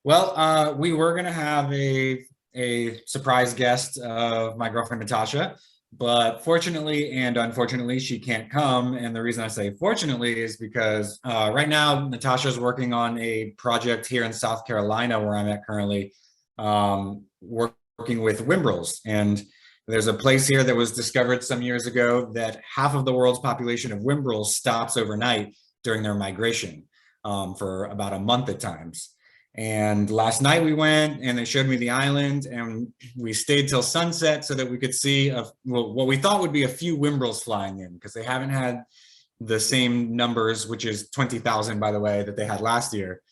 We were going to have a surprise guest of my girlfriend, Natasza, but fortunately and unfortunately, she can't come. And the reason I say fortunately is because right now, Natasza is working on a project here in South Carolina, where I'm at currently, working with whimbrels. And there's a place here that was discovered some years ago that half of the world's population of whimbrels stops overnight during their migration for about a month at times. And last night we went and they showed me the island, and we stayed till sunset so that we could see what we thought would be a few whimbrels flying in, because they haven't had the same numbers, which is 20,000, by the way, that they had last year.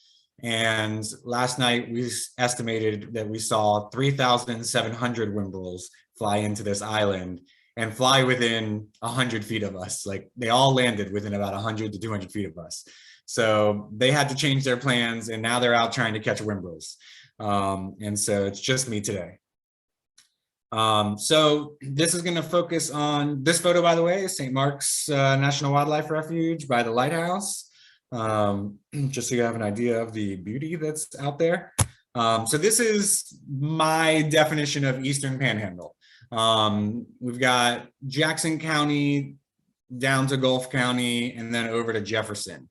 And last night we estimated that we saw 3,700 whimbrels fly into this island and fly within 100 feet of us. Like, they all landed within about 100 to 200 feet of us. So they had to change their plans, and now they're out trying to catch whimbrels. And so it's just me today. So this is going to focus on this photo, by the way, St. Mark's National Wildlife Refuge by the lighthouse, just so you have an idea of the beauty that's out there. So this is my definition of Eastern Panhandle. We've got Jackson County down to Gulf County and then over to Jefferson.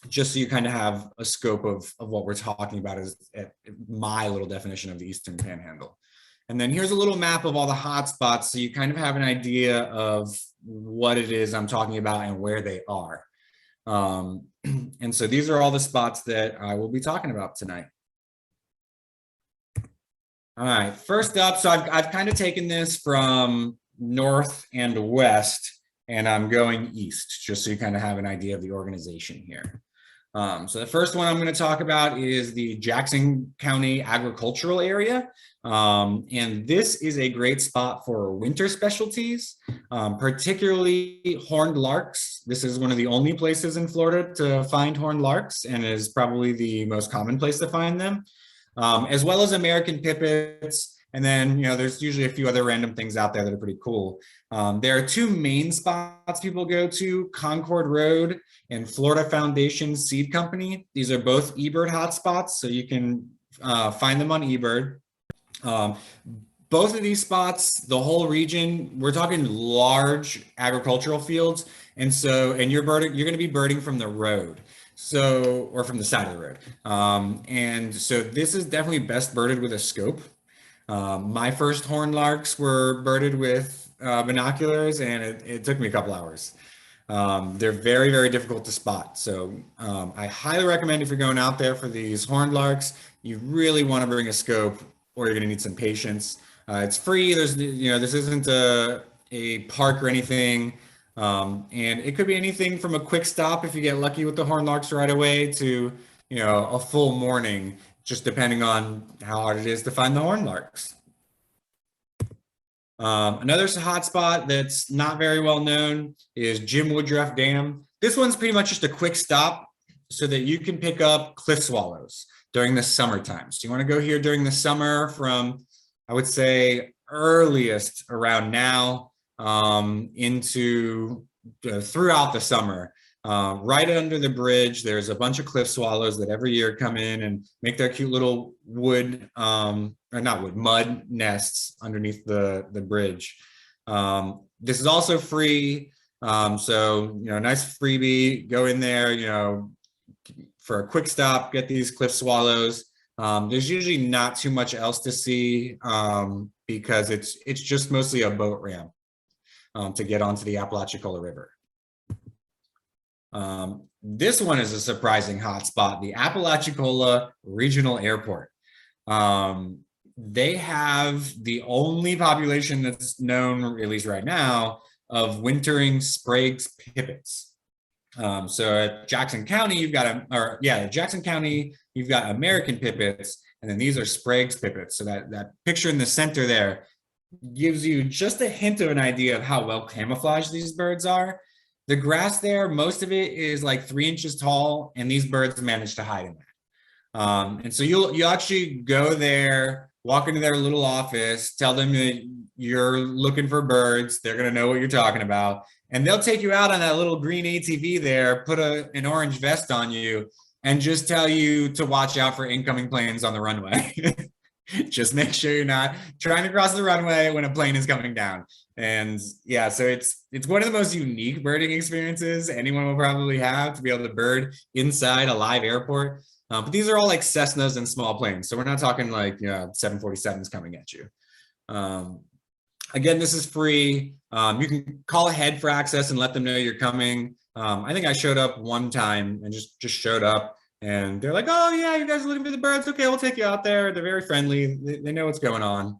Just so you kind of have a scope of what we're talking about is my little definition of the Eastern Panhandle. And then here's a little map of all the hotspots, so you kind of have an idea of what it is I'm talking about and where they are. And so these are all the spots that I will be talking about tonight. All right, first up, so I've kind of taken this from north and west, and I'm going east, just so you kind of have an idea of the organization here. So the first one I'm going to talk about is the Jackson County agricultural area. And this is a great spot for winter specialties, particularly horned larks. This is one of the only places in Florida to find horned larks, and is probably the most common place to find them, as well as American pipits. And then, there's usually a few other random things out there that are pretty cool. There are two main spots people go to: Concord Road and Florida Foundation Seed Company. These are both eBird hotspots, so you can find them on eBird. Both of these spots, the whole region, we're talking large agricultural fields. And you're going to be birding from the road. Or from the side of the road. And so this is definitely best birded with a scope. My first horned larks were birded with binoculars, and it took me a couple hours. They're very, very difficult to spot. So I highly recommend, if you're going out there for these horned larks, you really want to bring a scope, or you're going to need some patience. It's free. This isn't a park or anything. And it could be anything from a quick stop, if you get lucky with the horned larks right away, to, a full morning, just depending on how hard it is to find the horned larks. Another hotspot that's not very well known is Jim Woodruff Dam. This one's pretty much just a quick stop so that you can pick up cliff swallows during the summertime. So you want to go here during the summer from, I would say, earliest around now into throughout the summer. Right under the bridge, there's a bunch of cliff swallows that every year come in and make their cute little mud nests underneath the bridge. This is also free. So, nice freebie, go in there, for a quick stop, get these cliff swallows. There's usually not too much else to see because it's just mostly a boat ramp to get onto the Apalachicola River. This one is a surprising hotspot, the Apalachicola Regional Airport. They have the only population that's known, at least right now, of wintering Sprague's pipits. So at Jackson County, you've got American pipits, and then these are Sprague's pipits. So that picture in the center there gives you just a hint of an idea of how well camouflaged these birds are. The grass there, most of it is like 3 inches tall, and these birds manage to hide in that. And so you'll actually go there, walk into their little office, tell them that you're looking for birds. They're going to know what you're talking about. And they'll take you out on that little green ATV there, put an orange vest on you, and just tell you to watch out for incoming planes on the runway. Just make sure you're not trying to cross the runway when a plane is coming down. And yeah, so it's one of the most unique birding experiences anyone will probably have, to be able to bird inside a live airport. But these are all like Cessnas and small planes, so we're not talking like 747s coming at you. Again, this is free. You can call ahead for access and let them know you're coming. I think I showed up one time and just showed up, and they're like, "Oh yeah, you guys are looking for the birds? Okay, we'll take you out there." They're very friendly. They know what's going on.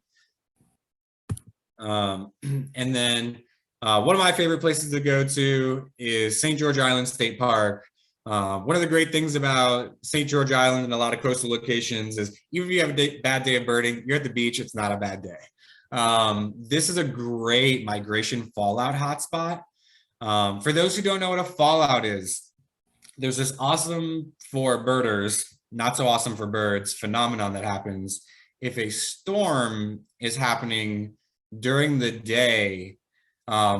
And then one of my favorite places to go to is St. George Island State Park. One of the great things about St. George Island and a lot of coastal locations is even if you have a bad day of birding, you're at the beach, it's not a bad day. This is a great migration fallout hotspot. For those who don't know what a fallout is, there's this awesome for birders, not so awesome for birds, phenomenon that happens if a storm is happening during the day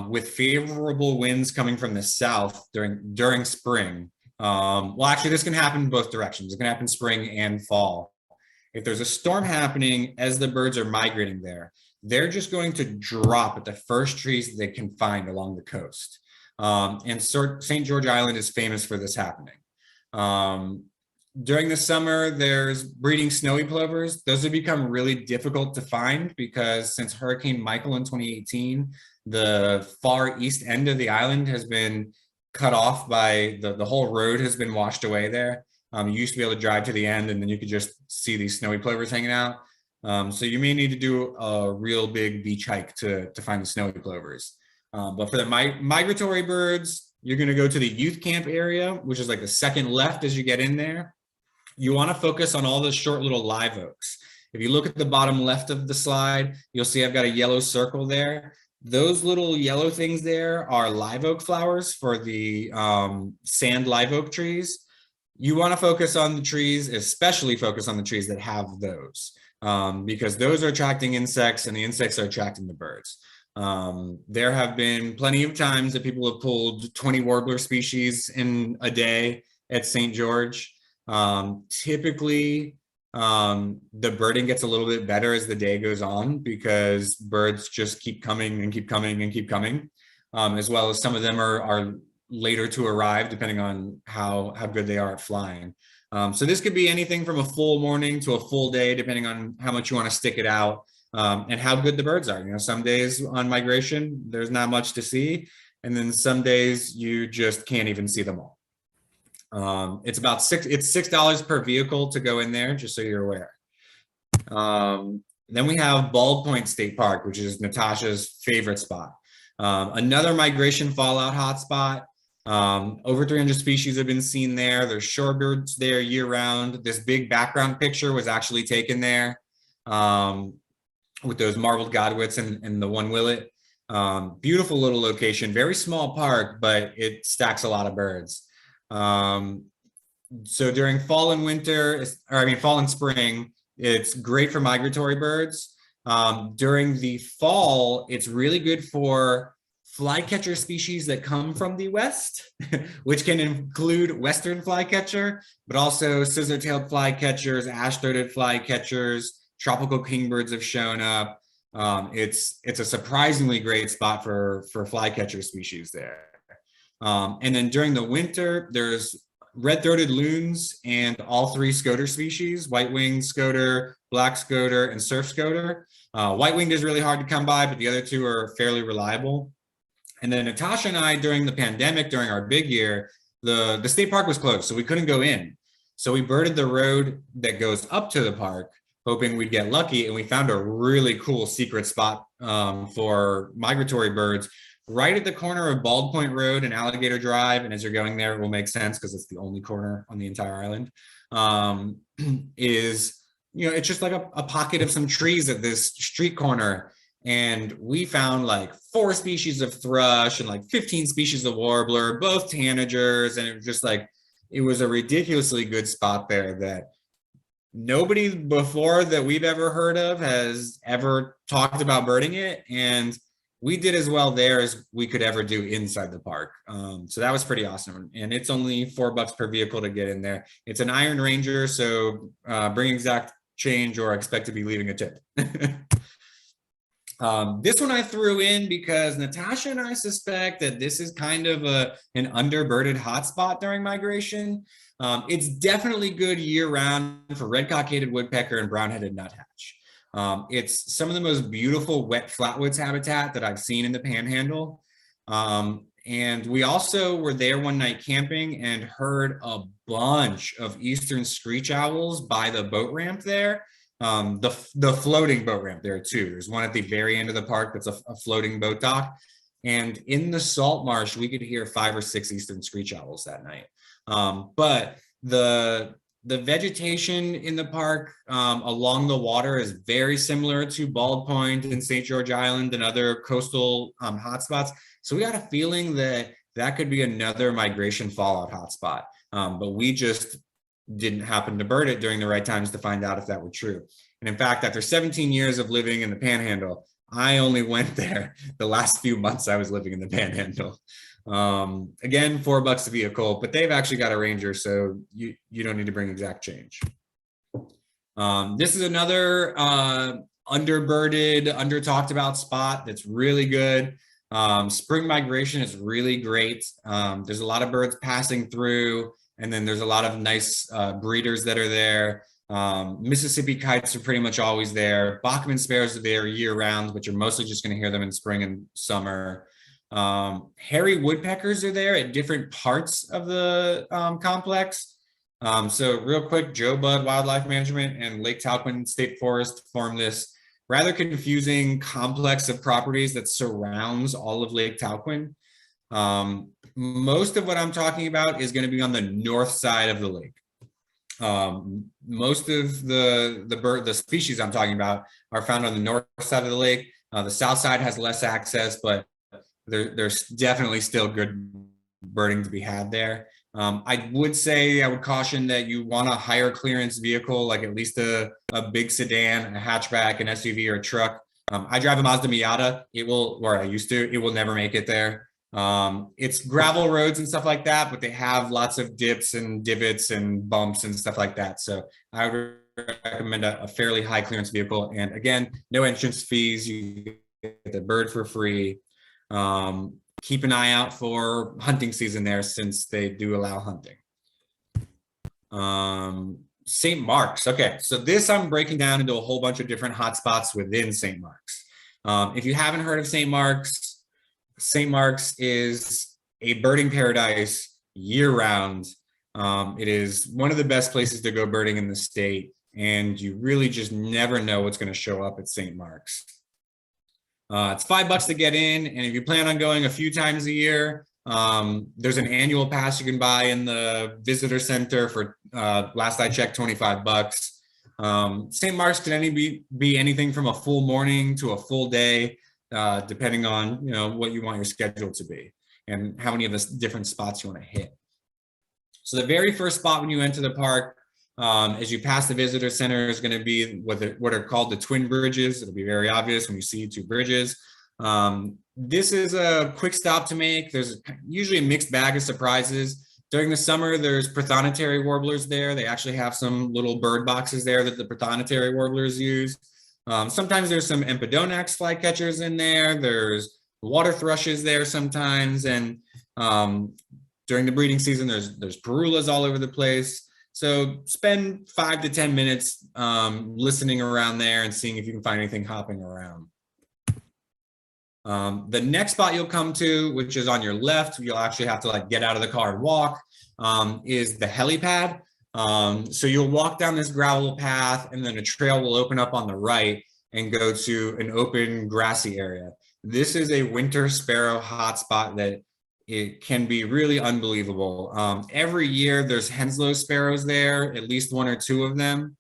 with favorable winds coming from the south during spring. Well, actually, this can happen in both directions. It can happen spring and fall. If there's a storm happening as the birds are migrating there, they're just going to drop at the first trees that they can find along the coast. And St. George Island is famous for this happening. During the summer, there's breeding snowy plovers. Those have become really difficult to find because since Hurricane Michael in 2018, the far east end of the island has been cut off by the whole road has been washed away there. You used to be able to drive to the end and then you could just see these snowy plovers hanging out. So you may need to do a real big beach hike to find the snowy plovers. But for the migratory birds, you're going to go to the youth camp area, which is like the second left as you get in there. You want to focus on all the short little live oaks. If you look at the bottom left of the slide, you'll see I've got a yellow circle there. Those little yellow things there are live oak flowers for the sand live oak trees. You want to focus on the trees, especially focus on the trees that have those, because those are attracting insects and the insects are attracting the birds. There have been plenty of times that people have pulled 20 warbler species in a day at St. George. Typically, the birding gets a little bit better as the day goes on because birds just keep coming and keep coming and keep coming, as well as some of them are later to arrive depending on how good they are at flying. So this could be anything from a full morning to a full day, depending on how much you want to stick it out, and how good the birds are. Some days on migration, there's not much to see. And then some days you just can't even see them all. It's $6 per vehicle to go in there, just so you're aware. Then we have Bald Point State Park, which is Natasha's favorite spot. Another migration fallout hotspot. Over 300 species have been seen there. There's shorebirds there year round. This big background picture was actually taken there with those marbled godwits and the one willet. Beautiful little location, very small park, but it stacks a lot of birds. So during fall and winter, fall and spring, it's great for migratory birds. During the fall, it's really good for flycatcher species that come from the west, which can include western flycatcher, but also scissor-tailed flycatchers, ash-throated flycatchers, tropical kingbirds have shown up. It's a surprisingly great spot for flycatcher species there. And then during the winter, there's red-throated loons and all three scoter species, white-winged scoter, black scoter, and surf scoter. White-winged is really hard to come by, but the other two are fairly reliable. And then Natasha and I, during the pandemic, during our big year, the state park was closed, so we couldn't go in. So we birded the road that goes up to the park, hoping we'd get lucky, and we found a really cool secret spot for migratory birds right at the corner of Bald Point Road and Alligator Drive. And as you're going there, it will make sense because it's the only corner on the entire island. It's just like a pocket of some trees at this street corner. And we found like 4 species of thrush and like 15 species of warbler, both tanagers. And it was just like, it was a ridiculously good spot there that nobody before that we've ever heard of has ever talked about birding it. And we did as well there as we could ever do inside the park. So that was pretty awesome. And it's only $4 per vehicle to get in there. It's an Iron Ranger, so bring exact change or expect to be leaving a tip. This one I threw in because Natasza and I suspect that this is kind of an underbirded hotspot during migration. It's definitely good year round for red cockaded woodpecker and brown-headed nuthatch. It's some of the most beautiful wet flatwoods habitat that I've seen in the Panhandle. And we also were there one night camping and heard a bunch of eastern screech owls by the boat ramp there. The floating boat ramp there too. There's one at the very end of the park that's a floating boat dock. And in the salt marsh, we could hear 5 or 6 eastern screech owls that night. But the vegetation in the park along the water is very similar to Bald Point and St. George Island and other coastal hotspots. So we got a feeling that that could be another migration fallout hotspot. But we just didn't happen to bird it during the right times to find out if that were true. And in fact, after 17 years of living in the Panhandle, I only went there the last few months I was living in the Panhandle. Again, $4 a vehicle, but they've actually got a Ranger, so you don't need to bring exact change. This is another underbirded, under talked about spot that's really good. Spring migration is really great. There's a lot of birds passing through, and then there's a lot of nice breeders that are there. Mississippi kites are pretty much always there. Bachman sparrows are there year round, but you're mostly just going to hear them in spring and summer. Hairy woodpeckers are there at different parts of the complex. So real quick, Joe Budd Wildlife Management and Lake Talquin State Forest form this rather confusing complex of properties that surrounds all of Lake Talquin. Most of what I'm talking about is going to be on the north side of the lake. Most of the species I'm talking about are found on the north side of the lake. The south side has less access, but there's definitely still good birding to be had there. I would say, I would caution that you want a higher clearance vehicle, like at least a big sedan, a hatchback, an SUV, or a truck. I drive a Mazda Miata. It will, or I used to, it will never make it there. It's gravel roads and stuff like that, but they have lots of dips and divots and bumps and stuff like that. So I would recommend a fairly high clearance vehicle. And again, no entrance fees. You get the bird for free. Keep an eye out for hunting season there, since they do allow hunting. St. Mark's. Okay, so this I'm breaking down into a whole bunch of different hotspots within St. Mark's. If you haven't heard of St. Mark's is a birding paradise year round. It is one of the best places to go birding in the state, and you really just never know what's going to show up at St. Mark's. It's $5 to get in, and if you plan on going a few times a year, there's an annual pass you can buy in the visitor center for last I checked, $25. St. Mark's can be anything from a full morning to a full day, depending on what you want your schedule to be and how many of the different spots you want to hit. So the very first spot when you enter the park, as you pass the visitor center, is going to be what are called the twin bridges. It'll be very obvious when you see 2 bridges. This is a quick stop to make. There's usually a mixed bag of surprises. During the summer, there's prothonotary warblers there. They actually have some little bird boxes there that the prothonotary warblers use. Sometimes there's some empodonax flycatchers in there. There's water thrushes there sometimes. And during the breeding season, there's parulas all over the place. So spend 5 to 10 minutes listening around there and seeing if you can find anything hopping around. The next spot you'll come to, which is on your left, you'll actually have to get out of the car and walk, is the helipad. So you'll walk down this gravel path, and then a trail will open up on the right and go to an open grassy area. This is a winter sparrow hotspot that it can be really unbelievable. Every year there's Henslow sparrows there, at least 1 or 2 of them.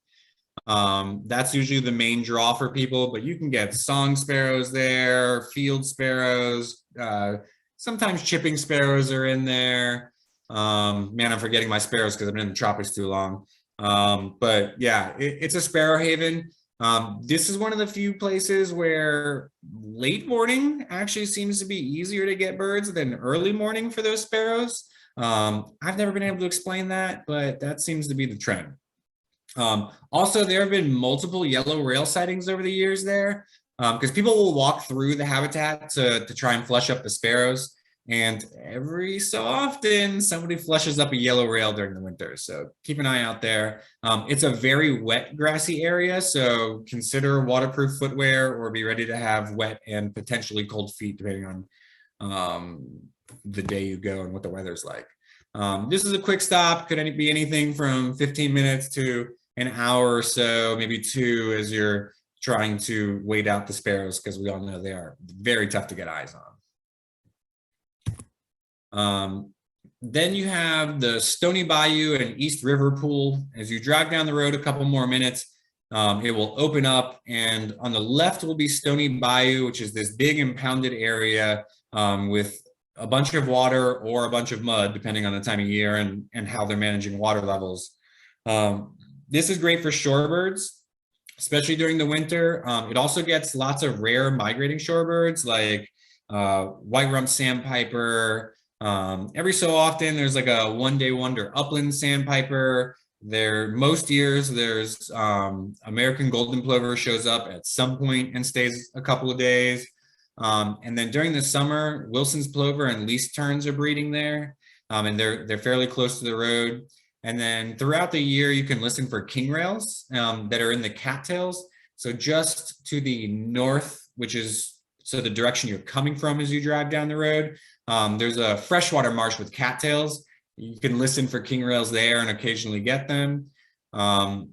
That's usually the main draw for people, but you can get song sparrows there, field sparrows, sometimes chipping sparrows are in there. Man, I'm forgetting my sparrows because I've been in the tropics too long. But yeah, it's a sparrow haven. This is one of the few places where late morning actually seems to be easier to get birds than early morning for those sparrows. I've never been able to explain that, but that seems to be the trend. Also, there have been multiple yellow rail sightings over the years there, because people will walk through the habitat to try and flush up the sparrows. And every so often, somebody flushes up a yellow rail during the winter. So keep an eye out there. It's a very wet, grassy area. So consider waterproof footwear or be ready to have wet and potentially cold feet, depending on the day you go and what the weather's like. This is a quick stop. Could be anything from 15 minutes to an hour or so, maybe 2, as you're trying to wait out the sparrows, because we all know they are very tough to get eyes on. Then you have the Stony Bayou and East River Pool. As you drive down the road a couple more minutes, it will open up, and on the left will be Stony Bayou, which is this big impounded area with a bunch of water or a bunch of mud, depending on the time of year and how they're managing water levels. This is great for shorebirds, especially during the winter. It also gets lots of rare migrating shorebirds like white-rumped sandpiper. Every so often, there's like a one-day wonder upland sandpiper. Most years, there's American golden plover shows up at some point and stays a couple of days. And then during the summer, Wilson's plover and least terns are breeding there, and they're fairly close to the road. And then throughout the year, you can listen for king rails that are in the cattails. So just to the north, which is the direction you're coming from as you drive down the road, there's a freshwater marsh with cattails. You can listen for king rails there and occasionally get them. And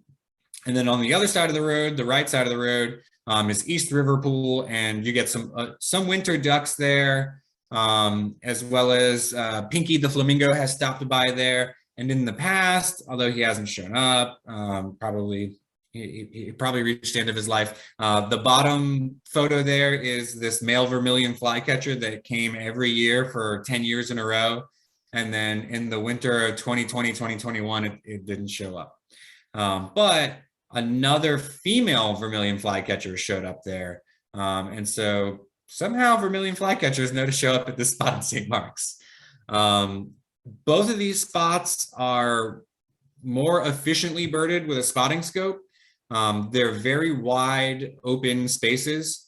then on the other side of the road, the right side of the road, is East River Pool, and you get some winter ducks there, as well as Pinky the flamingo has stopped by there. And in the past, although he hasn't shown up, he probably reached the end of his life. The bottom photo there is this male vermilion flycatcher that came every year for 10 years in a row. And then in the winter of 2020, 2021, it didn't show up. But another female vermilion flycatcher showed up there. And so somehow vermilion flycatchers know to show up at this spot in St. Mark's. Both of these spots are more efficiently birded with a spotting scope. They're very wide open spaces,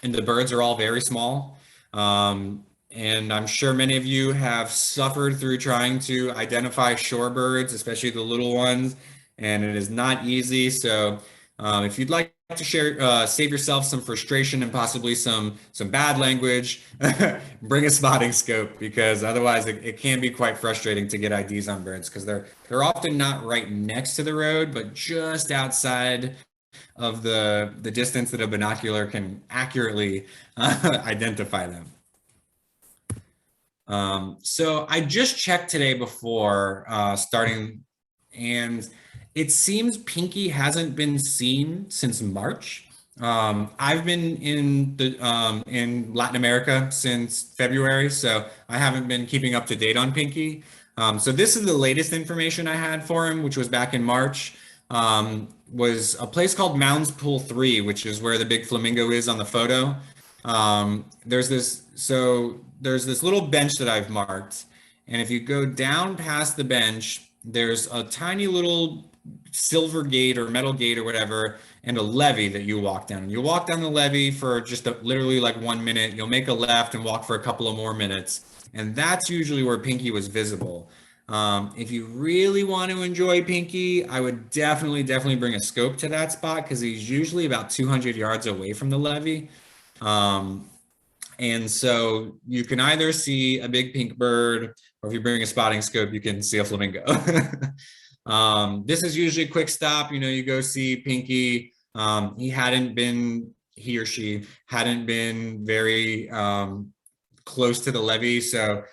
and the birds are all very small. And I'm sure many of you have suffered through trying to identify shorebirds, especially the little ones, and it is not easy. So if you'd like to share, save yourself some frustration and possibly some bad language, bring a spotting scope, because otherwise it can be quite frustrating to get IDs on birds, because they're often not right next to the road, but just outside of the distance that a binocular can accurately identify them. So I just checked today before starting, and it seems Pinky hasn't been seen since March. I've been in Latin America since February, so I haven't been keeping up to date on Pinky. So this is the latest information I had for him, which was back in March. Was a place called Mounds Pool 3, which is where the big flamingo is on the photo. There's this little bench that I've marked, and if you go down past the bench, there's a tiny little silver gate or metal gate or whatever, and a levee that you walk down. And you walk down the levee for just literally like 1 minute. You'll make a left and walk for a couple of more minutes, and that's usually where Pinky was visible. If you really want to enjoy Pinky, I would definitely bring a scope to that spot, because he's usually about 200 yards away from the levee. And so you can either see a big pink bird, or if you bring a spotting scope, you can see a flamingo. This is usually a quick stop. You go see Pinky. He or she hadn't been very close to the levee, so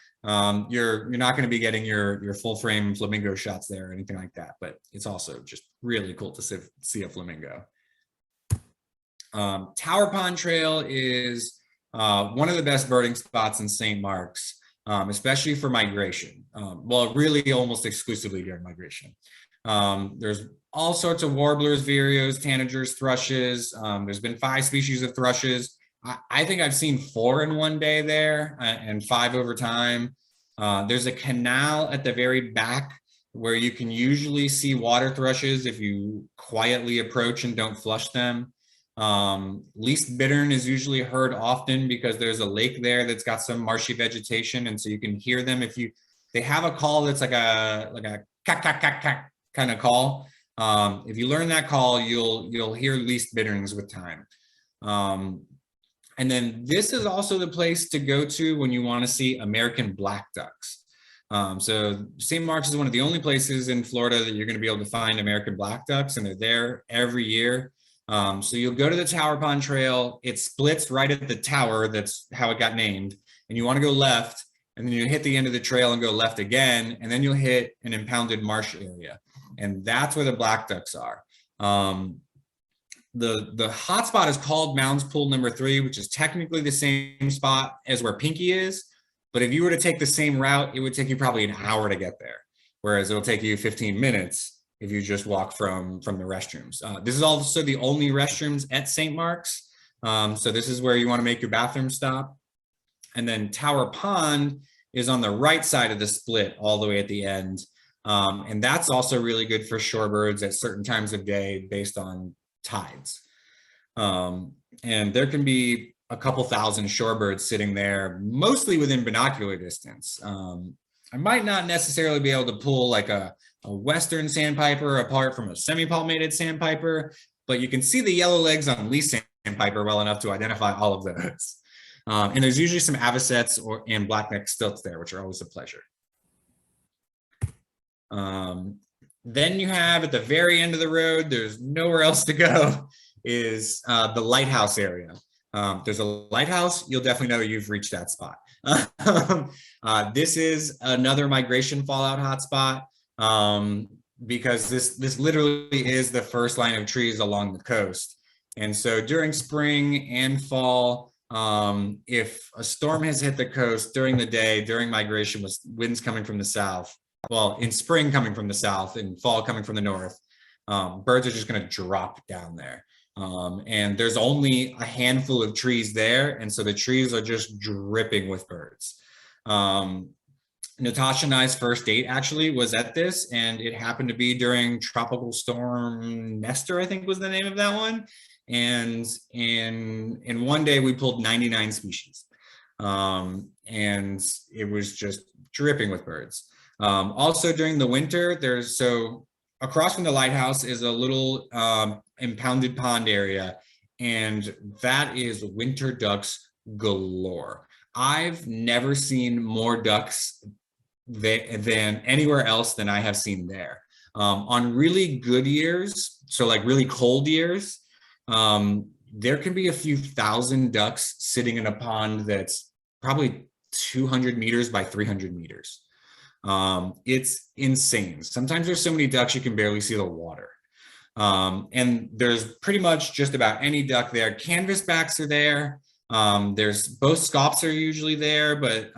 you're not going to be getting your full frame flamingo shots there or anything like that. But it's also just really cool to see a flamingo. Tower Pond Trail is one of the best birding spots in St. Mark's, especially for migration. Well, really almost exclusively during migration. There's all sorts of warblers, vireos, tanagers, thrushes. There's been 5 species of thrushes. I think I've seen 4 in one day there, and 5 over time. There's a canal at the very back where you can usually see water thrushes if you quietly approach and don't flush them. Least bittern is usually heard often because there's a lake there that's got some marshy vegetation, and so you can hear them if you. They have a call that's like a cack cack cack cack kind of call. If you learn that call, you'll hear least bitterns with time. And then this is also the place to go to when you want to see American black ducks. So St. Mark's is one of the only places in Florida that you're going to be able to find American black ducks, and they're there every year. So you'll go to the Tower Pond Trail. It splits right at the tower. That's how it got named. And you want to go left, and then you hit the end of the trail and go left again, and then you'll hit an impounded marsh area. And that's where the black ducks are. The hot spot is called Mounds Pool number 3, which is technically the same spot as where Pinky is. But if you were to take the same route, it would take you probably an hour to get there. Whereas it'll take you 15 minutes if you just walk from the restrooms. This is also the only restrooms at St. Mark's. So this is where you want to make your bathroom stop. And then Tower Pond is on the right side of the split all the way at the end. And that's also really good for shorebirds at certain times of day based on tides. And there can be a couple thousand shorebirds sitting there, mostly within binocular distance. I might not necessarily be able to pull like a Western sandpiper apart from a semi-palmated sandpiper, but you can see the yellow legs on least sandpiper well enough to identify all of those. And there's usually some avocets and blackneck stilts there, which are always a pleasure. Then you have at the very end of the road, there's nowhere else to go, is the lighthouse area. There's a lighthouse, you'll definitely know you've reached that spot. This is another migration fallout hotspot because this literally is the first line of trees along the coast. And so during spring and fall, if a storm has hit the coast during the day, during migration with winds coming from the south, well, in spring coming from the south and fall coming from the north, birds are just going to drop down there. And there's only a handful of trees there. And so the trees are just dripping with birds. Natasha and I's first date actually was at this, and it happened to be during Tropical Storm Nestor, I think was the name of that one. And in one day we pulled 99 species. And it was just dripping with birds. Also during the winter, so across from the lighthouse is a little impounded pond area, and that is winter ducks galore. I've never seen more ducks than anywhere else than I have seen there. On really good years, so like really cold years, there can be a few thousand ducks sitting in a pond that's probably 200 meters by 300 meters. It's insane. Sometimes there's so many ducks you can barely see the water. And there's pretty much just about any duck there. Canvasbacks are there. There's both scops are usually there, but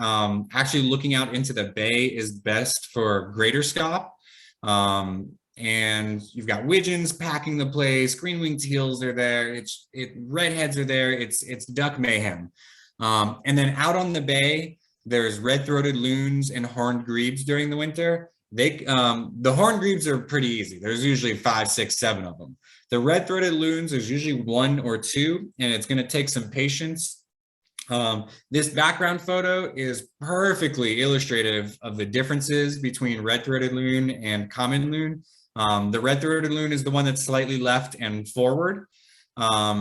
actually looking out into the bay is best for greater scop. And you've got widgeons packing the place. Green-winged teals are there. Redheads are there. It's duck mayhem. And then out on the bay, there's red-throated loons and horned grebes during the winter. The horned grebes are pretty easy. There's usually 5, 6, 7 of them. The red-throated loons, there's usually 1 or 2, and it's going to take some patience. This background photo is perfectly illustrative of the differences between red-throated loon and common loon. The red-throated loon is the one that's slightly left and forward, or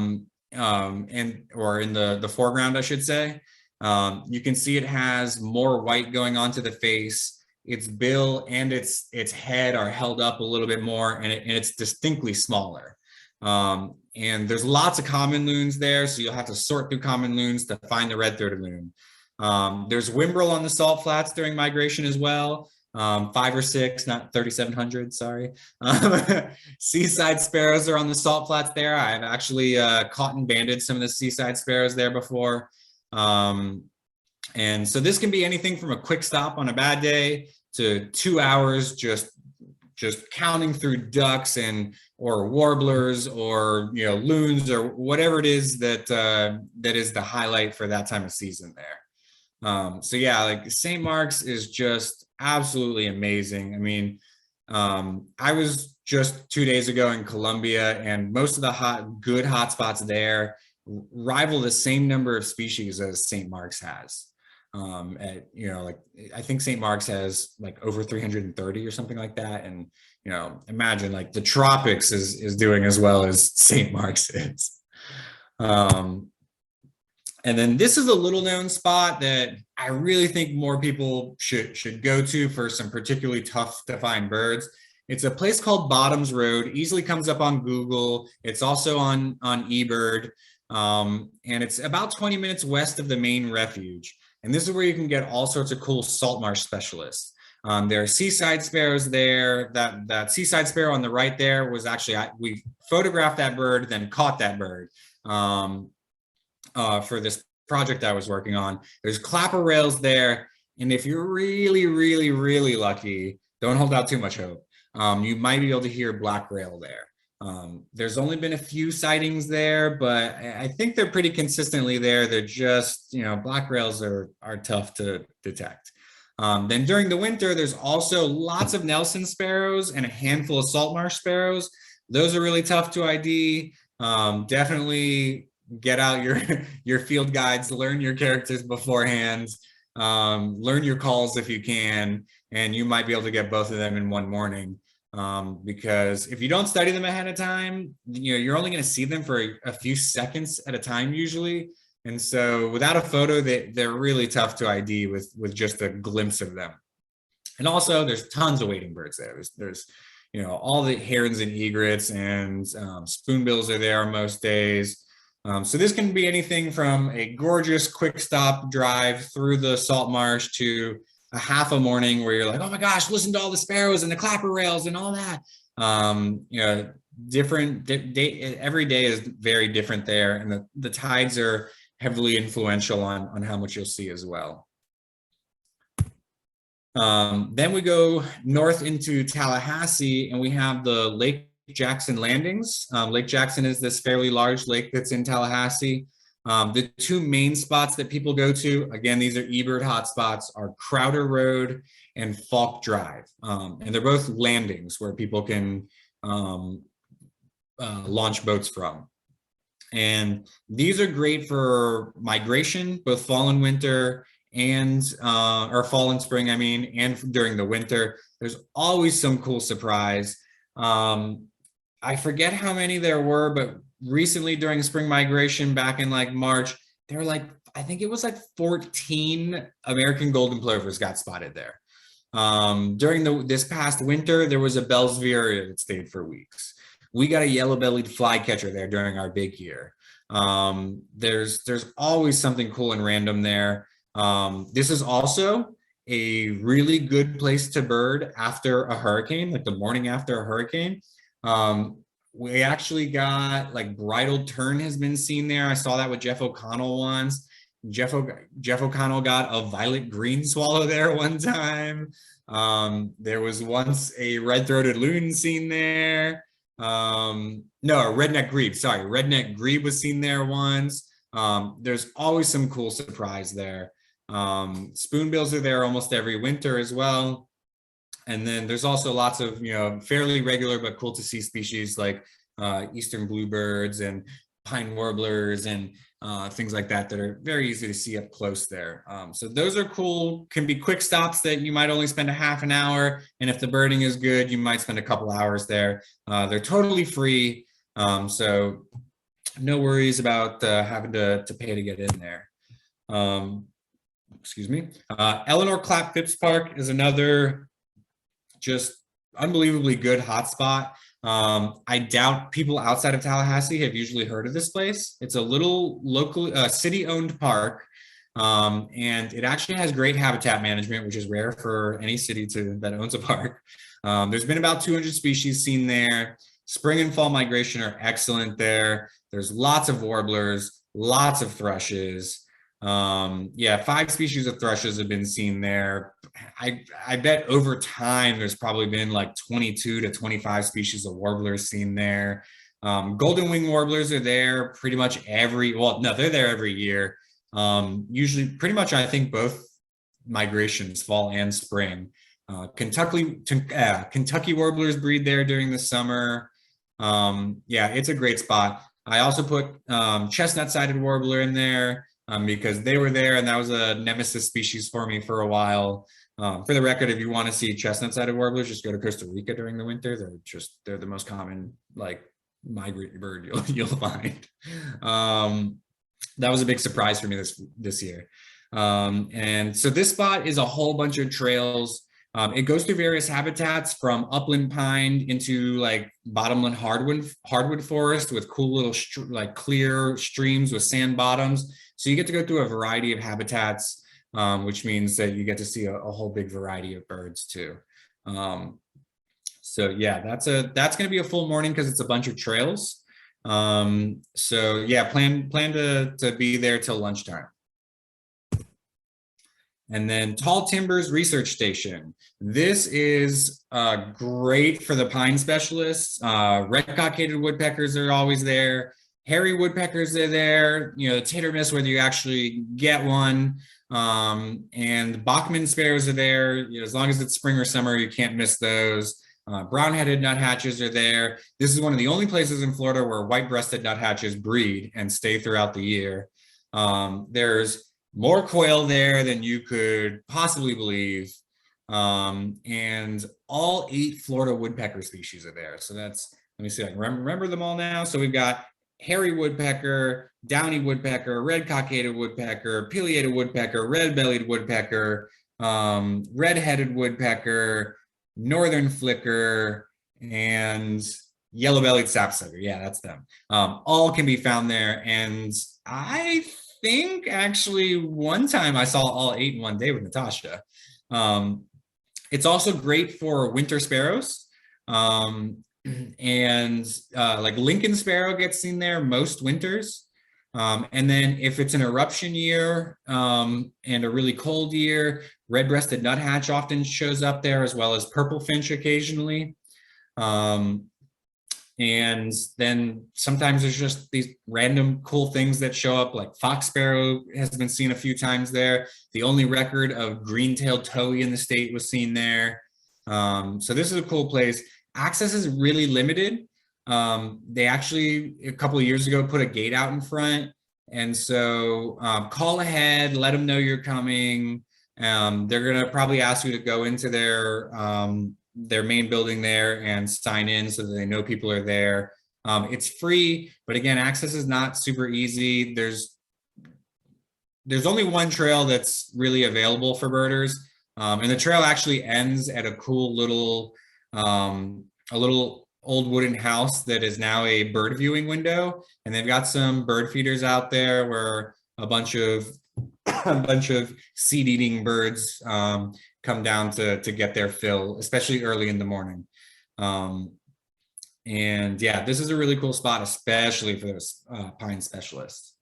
in the foreground, I should say. You can see it has more white going onto the face. Its bill and its head are held up a little bit more, and it's distinctly smaller. And there's lots of common loons there, so you'll have to sort through common loons to find the red-throated loon. There's whimbrel on the salt flats during migration as well. 5 or 6, not 3,700, sorry. Seaside sparrows are on the salt flats there. I've actually caught and banded some of the seaside sparrows there before. And so this can be anything from a quick stop on a bad day to 2 hours just just counting through ducks and or warblers or loons or whatever it is that that is the highlight for that time of season there. So yeah, like St. Mark's is just absolutely amazing. I mean, I was just 2 days ago in Colombia, and most of the good hotspots there rival the same number of species as St. Mark's has. Like I think St. Mark's has like over 330 or something like that, and imagine like the tropics is doing as well as St. Mark's is. And then this is a little known spot that I really think more people should go to for some particularly tough to find birds. It's a place called Bottoms Road, easily comes up on Google. It's also on eBird, and it's about 20 minutes west of the main refuge. And this is where you can get all sorts of cool salt marsh specialists. There are seaside sparrows there. That seaside sparrow on the right there was actually, we photographed that bird, then caught that bird. For this project I was working on. There's clapper rails there, and if you're really, really, really lucky, don't hold out too much hope. You might be able to hear black rail there. There's only been a few sightings there, but I think they're pretty consistently there. They're just, black rails are tough to detect. Then during the winter, there's also lots of Nelson sparrows and a handful of salt marsh sparrows. Those are really tough to ID. Definitely get out your field guides, learn your characters beforehand, learn your calls if you can, and you might be able to get both of them in one morning. Because if you don't study them ahead of time, you're only going to see them for a few seconds at a time usually. And so without a photo, they're really tough to ID with just a glimpse of them. And also there's tons of wading birds there. There's all the herons and egrets, and spoonbills are there most days. So this can be anything from a gorgeous quick stop drive through the salt marsh to a half a morning where you're like, oh my gosh, listen to all the sparrows and the clapper rails and all that. Different day, every day is very different there, and the tides are heavily influential on how much you'll see as well. Then we go north into Tallahassee, and we have the Lake Jackson landings. Lake Jackson is this fairly large lake that's in Tallahassee. The two main spots that people go to, again, these are eBird hotspots, are Crowder Road and Falk Drive. And they're both landings where people can launch boats from. And these are great for migration, both fall and winter, and or fall and spring, I mean, and during the winter. There's always some cool surprise. I forget how many there were, but recently during spring migration back in like March, there were like, I think it was like 14 American golden plovers got spotted there. During this past winter, there was a Bell's Vireya that stayed for weeks. We got a yellow-bellied flycatcher there during our big year. There's always something cool and random there. This is also a really good place to bird after a hurricane, like the morning after a hurricane. We actually got like bridled tern has been seen there. I saw that with Jeff O'Connell once. Jeff O'Connell got a violet green swallow there one time. There was once a red-throated loon seen there. No, a redneck grebe, sorry. Redneck grebe was seen there once. There's always some cool surprise there. Spoonbills are there almost every winter as well. And then there's also lots of, fairly regular but cool to see species like eastern bluebirds and pine warblers and things like that are very easy to see up close there. So those are cool, can be quick stops that you might only spend a half an hour. And if the birding is good, you might spend a couple hours there. They're totally free. So no worries about having to pay to get in there. Excuse me. Eleanor Clapp Phipps Park is another just unbelievably good hotspot. I doubt people outside of Tallahassee have usually heard of this place. It's a little local city-owned park, and it actually has great habitat management, which is rare for any city that owns a park. There's been about 200 species seen there. Spring and fall migration are excellent there. There's lots of warblers, lots of thrushes. Yeah, 5 species of thrushes have been seen there. I bet over time there's probably been like 22 to 25 species of warblers seen there. Golden wing warblers are there pretty much well, no, they're there every year. Usually pretty much, I think both migrations, fall and spring. Kentucky warblers breed there during the summer. Yeah, it's a great spot. I also put chestnut-sided warbler in there because they were there, and that was a nemesis species for me for a while. For the record, if you want to see chestnut-sided warblers, just go to Costa Rica during the winter. They're the most common like migratory bird you'll find. That was a big surprise for me this year. And so this spot is a whole bunch of trails. It goes through various habitats from upland pine into like bottomland hardwood forest with cool little like clear streams with sand bottoms. So you get to go through a variety of habitats, which means that you get to see a whole big variety of birds too. So yeah, that's going to be a full morning because it's a bunch of trails. So yeah, plan to be there till lunchtime. And then Tall Timbers Research Station. This is great for the pine specialists. Red-cockaded woodpeckers are always there. Hairy woodpeckers are there. You know, it's hit or miss whether you actually get one. And Bachman sparrows are there. You know, as long as it's spring or summer, you can't miss those. Brown-headed nuthatches are there. This is one of the only places in Florida where white-breasted nuthatches breed and stay throughout the year. There's more quail there than you could possibly believe. And all 8 Florida woodpecker species are there. So that's, let me see, I can remember them all now. So we've got hairy woodpecker, downy woodpecker, red-cockaded woodpecker, pileated woodpecker, red-bellied woodpecker, red-headed woodpecker, northern flicker, and yellow-bellied sapsucker. Yeah, that's them. All can be found there. And I think actually one time I saw all 8 in one day with Natasza. It's also great for winter sparrows. And like Lincoln sparrow gets seen there most winters. And then if it's an eruption year and a really cold year, red-breasted nuthatch often shows up there, as well as purple finch occasionally. And then sometimes there's just these random cool things that show up, like fox sparrow has been seen a few times there. The only record of green-tailed towhee in the state was seen there. So this is a cool place. Access is really limited. They actually, a couple of years ago, put a gate out in front. And so call ahead, let them know you're coming. They're gonna probably ask you to go into their main building there and sign in so that they know people are there. It's free, but again, access is not super easy. There's only one trail that's really available for birders. And the trail actually ends at a cool little, a little old wooden house that is now a bird viewing window. And they've got some bird feeders out there where a bunch of seed-eating birds come down to get their fill, especially early in the morning. And yeah, this is a really cool spot, especially for those pine specialists.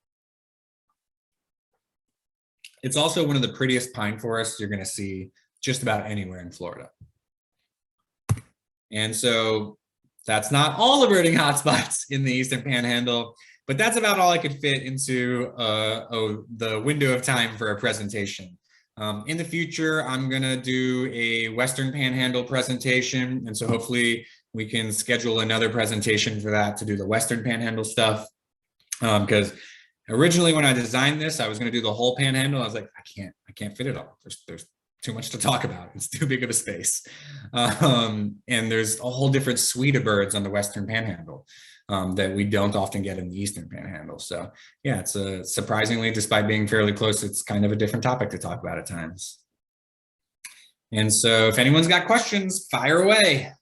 It's also one of the prettiest pine forests you're going to see just about anywhere in Florida. And so that's not all the birding hotspots in the Eastern Panhandle, but that's about all I could fit into the window of time for a presentation. In the future, I'm gonna do a Western Panhandle presentation. And so hopefully we can schedule another presentation for that to do the Western Panhandle stuff. Because originally when I designed this, I was gonna do the whole Panhandle. I was like, I can't fit it all. There's too much to talk about. It's too big of a space. And there's a whole different suite of birds on the Western Panhandle that we don't often get in the Eastern Panhandle. So yeah, it's surprisingly, despite being fairly close, it's kind of a different topic to talk about at times. And so if anyone's got questions, fire away.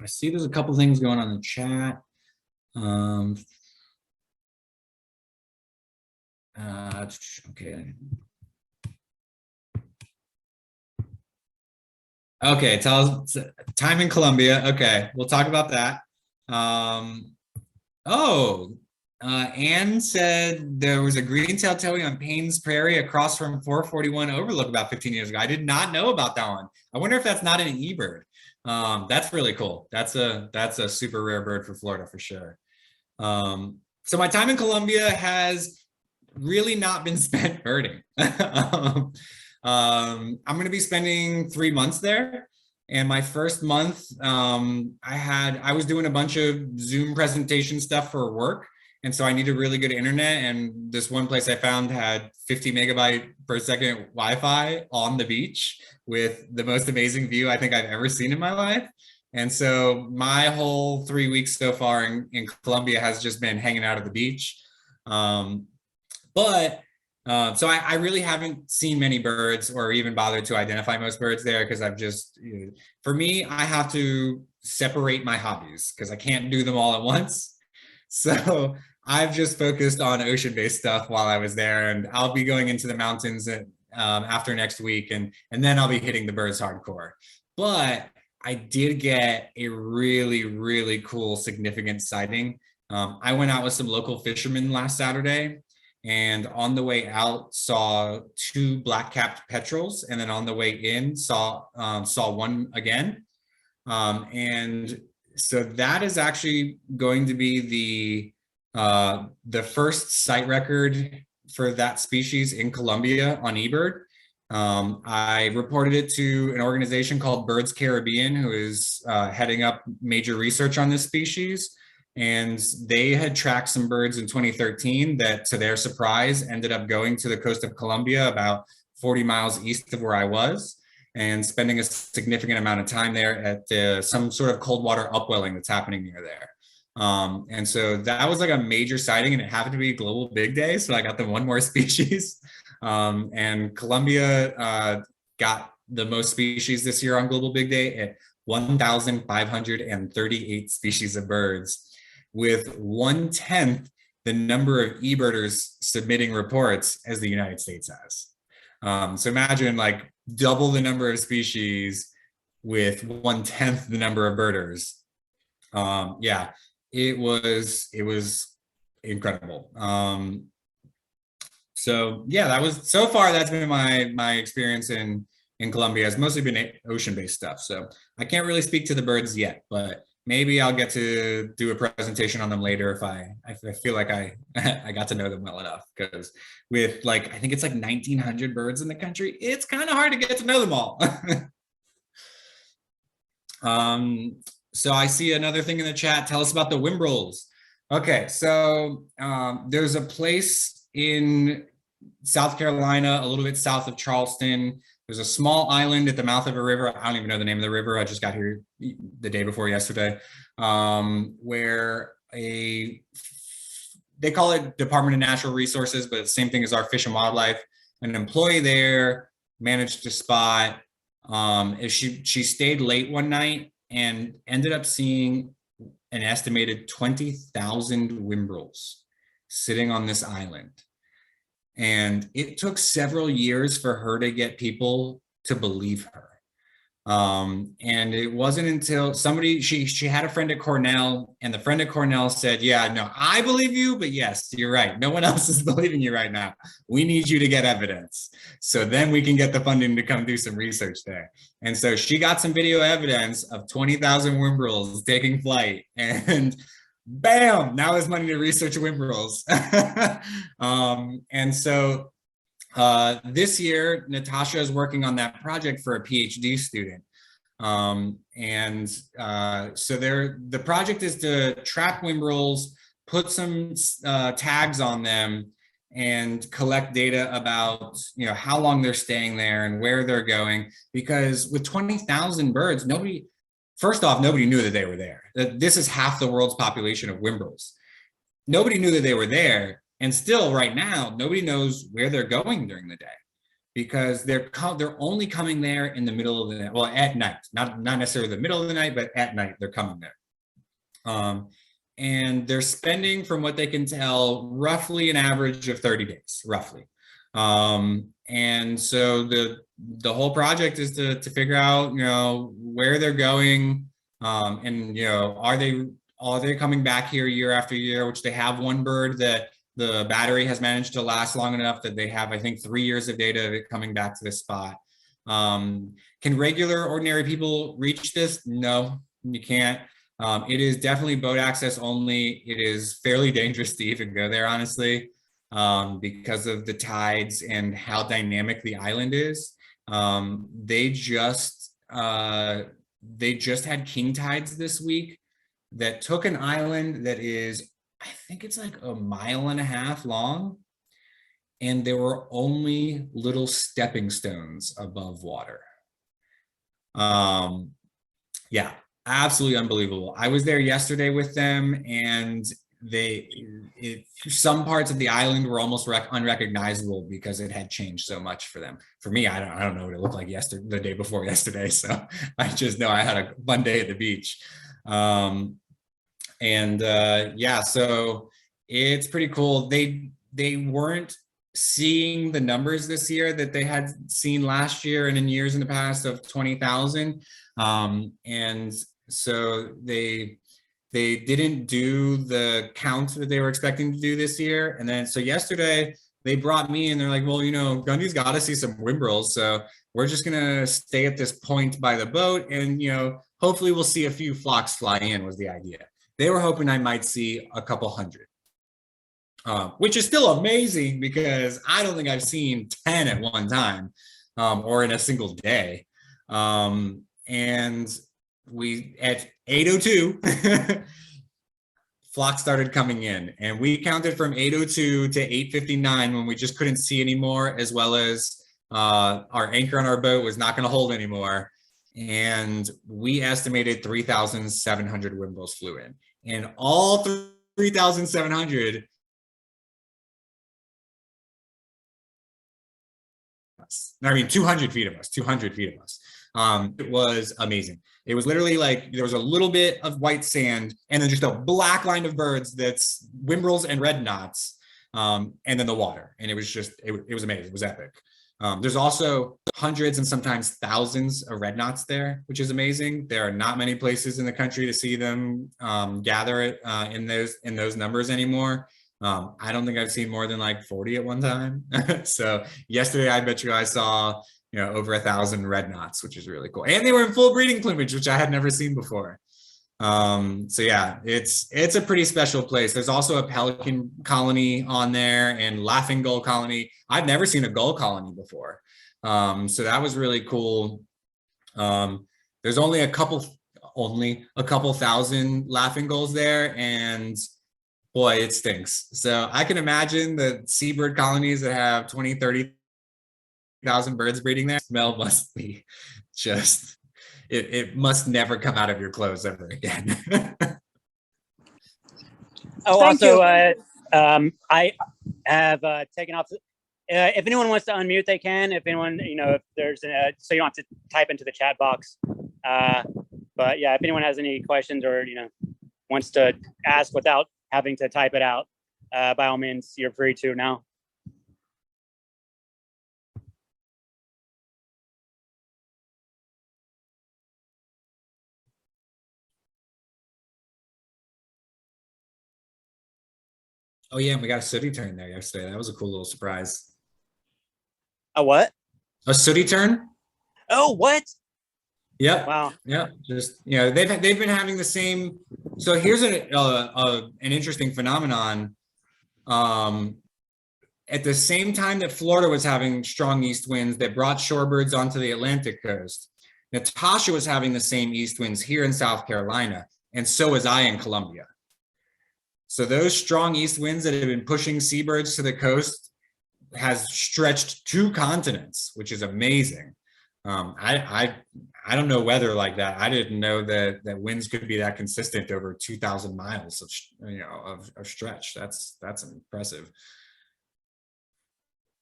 I see there's a couple things going on in the chat. Okay. Okay, tell us time in Colombia. Okay, we'll talk about that. Um, oh, Anne said there was a green-tailed towhee on Payne's Prairie across from 441 Overlook about 15 years ago. I did not know about that one. I wonder if that's not an eBird. That's really cool. That's a super rare bird for Florida for sure. So my time in Colombia has really not been spent birding. I'm going to be spending 3 months there. And my first month, I was doing a bunch of Zoom presentation stuff for work. And so I needed really good internet. And this one place I found had 50 megabyte per second Wi-Fi on the beach with the most amazing view I think I've ever seen in my life. And so my whole 3 weeks so far in Colombia has just been hanging out at the beach. So I really haven't seen many birds or even bothered to identify most birds there because for me, I have to separate my hobbies because I can't do them all at once. So I've just focused on ocean-based stuff while I was there, and I'll be going into the mountains after next week, and then I'll be hitting the birds hardcore. But I did get a really, really cool, significant sighting. I went out with some local fishermen last Saturday, and on the way out saw 2 black-capped petrels, and then on the way in saw one again. And so that is actually going to be the first site record for that species in Colombia on eBird. I reported it to an organization called Birds Caribbean, who is heading up major research on this species. And they had tracked some birds in 2013 that, to their surprise, ended up going to the coast of Colombia about 40 miles east of where I was and spending a significant amount of time there at some sort of cold water upwelling that's happening near there. And so that was like a major sighting, and it happened to be Global Big Day. So I got them one more species. And Colombia got the most species this year on Global Big Day at 1,538 species of birds, with 1/10 the number of eBirders submitting reports as the United States has. So imagine like double the number of species with 1/10 the number of birders. Yeah, it was incredible. So yeah, so far that's been my experience in Colombia. It's mostly been ocean-based stuff. So I can't really speak to the birds yet, but maybe I'll get to do a presentation on them later if I feel like I got to know them well enough. Because with I think it's like 1,900 birds in the country, it's kind of hard to get to know them all. So I see another thing in the chat. Tell us about the Wimbrels. Okay, so there's a place in South Carolina, a little bit south of Charleston. There's a small island at the mouth of a river. I don't even know the name of the river. I just got here the day before yesterday, where they call it Department of Natural Resources, but it's the same thing as our Fish and Wildlife. An employee there managed to spot, she stayed late one night and ended up seeing an estimated 20,000 Wimbrels sitting on this island. And it took several years for her to get people to believe her. And it wasn't until she had a friend at Cornell, and the friend at Cornell said, yeah, no, I believe you, but yes, you're right. No one else is believing you right now. We need you to get evidence. So then we can get the funding to come do some research there. And so she got some video evidence of 20,000 Wimbrels taking flight, and bam, now there's money to research Wimbrels. And so this year, Natasza is working on that project for a PhD student. So the project is to track Wimbrels, put some tags on them, and collect data about how long they're staying there and where they're going. Because with 20,000 birds, first off, nobody knew that they were there. This is half the world's population of Wimbrels. Nobody knew that they were there. And still right now, nobody knows where they're going during the day, because they're only coming there in the middle of the night. Well, at night, not necessarily the middle of the night, but at night they're coming there. And they're spending, from what they can tell, roughly an average of 30 days, roughly. And so the whole project is to figure out, where they're going, and are they coming back here year after year, which they have one bird that the battery has managed to last long enough that they have, I think, 3 years of data of it coming back to this spot. Can regular, ordinary people reach this? No, you can't. It is definitely boat access only. It is fairly dangerous to even go there, honestly, because of the tides and how dynamic the island is. They just had king tides this week that took an island that is, I think it's like 1.5 miles long, and there were only little stepping stones above water. Yeah, absolutely unbelievable. I was there yesterday with them, and some parts of the island were almost unrecognizable because it had changed so much for them. For me, I don't know what it looked like the day before yesterday, so I just know I had a fun day at the beach. Yeah, so it's pretty cool. They weren't seeing the numbers this year that they had seen last year and in years in the past of 20,000. And so they didn't do the count that they were expecting to do this year. And then so yesterday they brought me and they're like, well, Gundy's got to see some whimbrels, so we're just gonna stay at this point by the boat, and hopefully we'll see a few flocks fly in, was the idea. They were hoping I might see a couple hundred, which is still amazing because I don't think I've seen 10 at one time, or in a single day. And we, at 8:02, flocks started coming in, and we counted from 8:02 to 8:59 when we just couldn't see anymore, as well as our anchor on our boat was not going to hold anymore. And we estimated 3,700 whimbrels flew in, and all 3,700 200 feet of us, 200 feet of us. It was amazing. It was literally like there was a little bit of white sand and then just a black line of birds that's whimbrels and red knots, and then the water. And it was just, it was amazing. It was epic. There's also hundreds and sometimes thousands of red knots there, which is amazing. There are not many places in the country to see them gather it in those numbers anymore. I don't think I've seen more than like 40 at one time. So yesterday, I bet you I saw, over 1,000 red knots, which is really cool. And they were in full breeding plumage, which I had never seen before. So yeah, it's a pretty special place. There's also a pelican colony on there and laughing gull colony. I've never seen a gull colony before. So that was really cool. There's only a couple thousand laughing gulls there, and boy, it stinks. So I can imagine the seabird colonies that have 20, 30,000 birds breeding there. Smell must be just, it must never come out of your clothes ever again. I have taken off. If anyone wants to unmute, they can. If anyone, if there's so you don't have to type into the chat box. But yeah, if anyone has any questions or, wants to ask without having to type it out, by all means, you're free to now. Oh yeah, we got a sooty tern there yesterday. That was a cool little surprise. A what? A sooty tern. Oh, what? Yep. Wow. Yeah. Just they've been having the same. So here's an interesting phenomenon. At the same time that Florida was having strong east winds that brought shorebirds onto the Atlantic coast, Natasza was having the same east winds here in South Carolina, and so was I in Columbia. So those strong east winds that have been pushing seabirds to the coast has stretched 2 continents, which is amazing. I don't know weather like that. I didn't know that winds could be that consistent over 2,000 miles of stretch. That's impressive.